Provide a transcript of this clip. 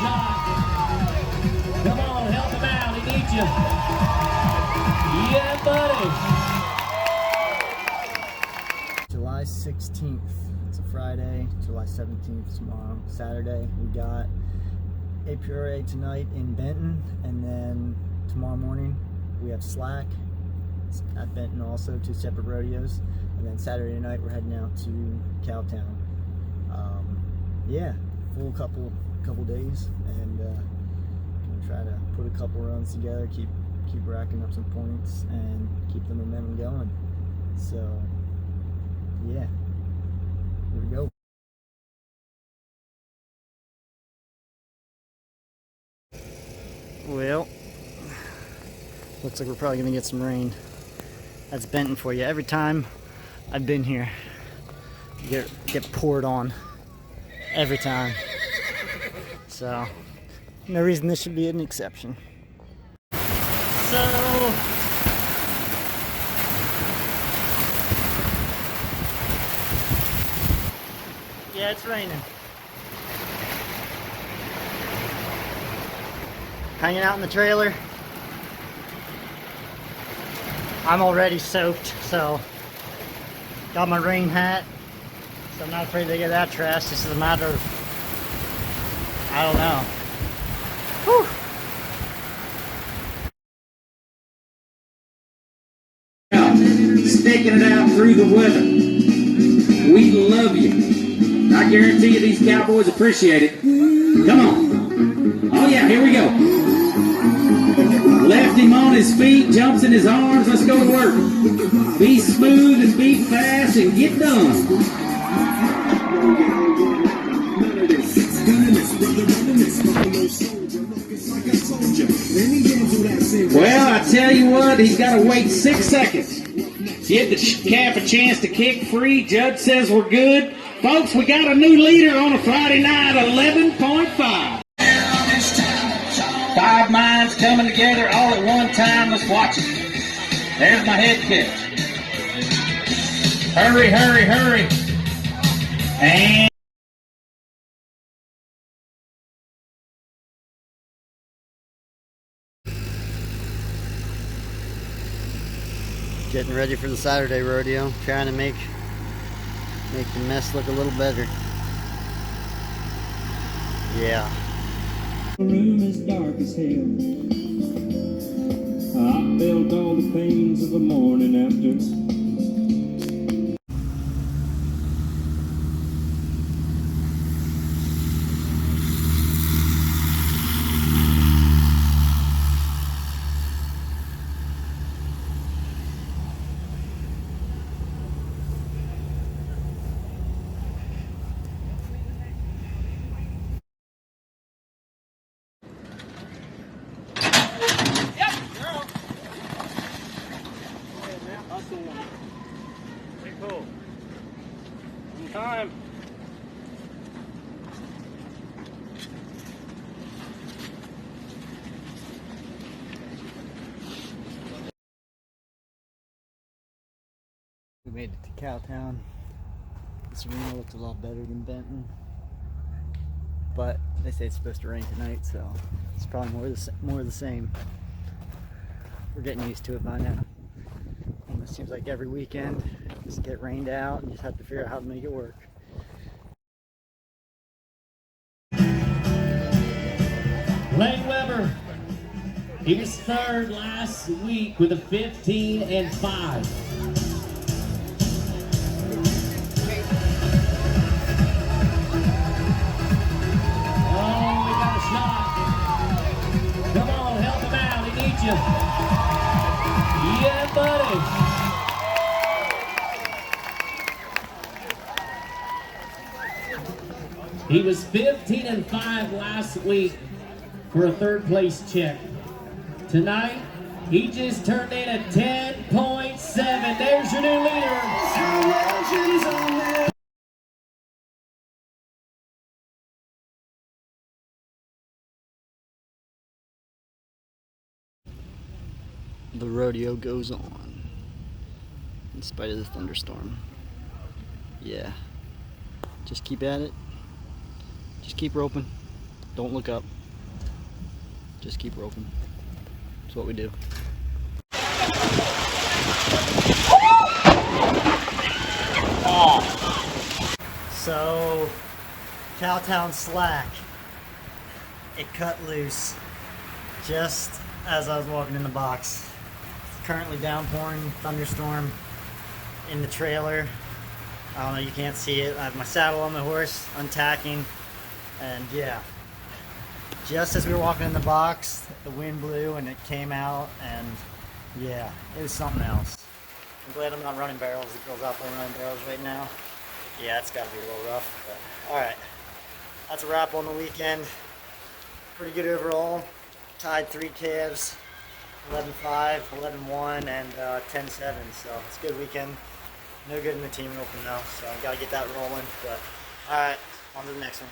shot. Come on, help him out. He needs you. Yeah, buddy. July 16th. It's a Friday. July 17th tomorrow. Saturday. We got APRA tonight in Benton, and then tomorrow morning we have Slack at Benton also, 2 separate rodeos, and then Saturday night we're heading out to Cowtown. Yeah, full couple days, and gonna try to put a couple runs together, keep racking up some points, and keep the momentum going. So yeah, here we go. Well, looks like we're probably gonna get some rain. That's Benton for you. Every time I've been here, you get poured on. Every time. So, no reason this should be an exception. So, yeah, it's raining. Hanging out in the trailer. I'm already soaked, so got my rain hat. So I'm not afraid to get that trash. This is a matter of, I don't know. Whew. Sticking it out through the weather. We love you. I guarantee you these Cowboys appreciate it. Come on. Oh yeah, here we go. Left him on his feet, jumps in his arms. Let's go to work. Be smooth and be fast and get done. Well, I tell you what, he's got to wait 6 seconds. Give the calf a chance to kick free. Judge says we're good. Folks, we got a new leader on a Friday night, 11.5. 5 minds coming together all at one time. Let's watch it. There's my head catch. Hurry, hurry, hurry. And getting ready for the Saturday rodeo, trying to make the mess look a little better. Yeah. The room is dark as hell. I felt all the pains of the morning after. Cool. In time. We made it to Cowtown. This arena looks a lot better than Benton, but they say it's supposed to rain tonight, so it's probably more of the same. We're getting used to it by now. And it seems like every weekend just get rained out and just have to figure out how to make it work. Lane Weber, he was third last week with a 15-5. Oh, we got a shot. Come on, help him out. He needs you. Yeah, buddy. He was 15-5 last week for a third place check. Tonight, he just turned in a 10.7. There's your new leader. The rodeo goes on in spite of the thunderstorm. Yeah, just keep at it, just keep roping. Don't look up. Just keep roping. That's what we do. So, Cowtown slack. It cut loose just as I was walking in the box. It's currently downpouring, thunderstorm in the trailer. I don't know, you can't see it. I have my saddle on my horse, untacking, and yeah. Just as we were walking in the box, the wind blew and it came out, and yeah, it was something else. I'm glad I'm not running barrels. The girl's out there running barrels right now. Yeah, it's got to be a little rough, but alright. That's a wrap on the weekend. Pretty good overall. Tied 3 calves, 11-5, 11-1, and 10-7, so it's a good weekend. No good in the team open though, so I've got to get that rolling, but alright, on to the next one.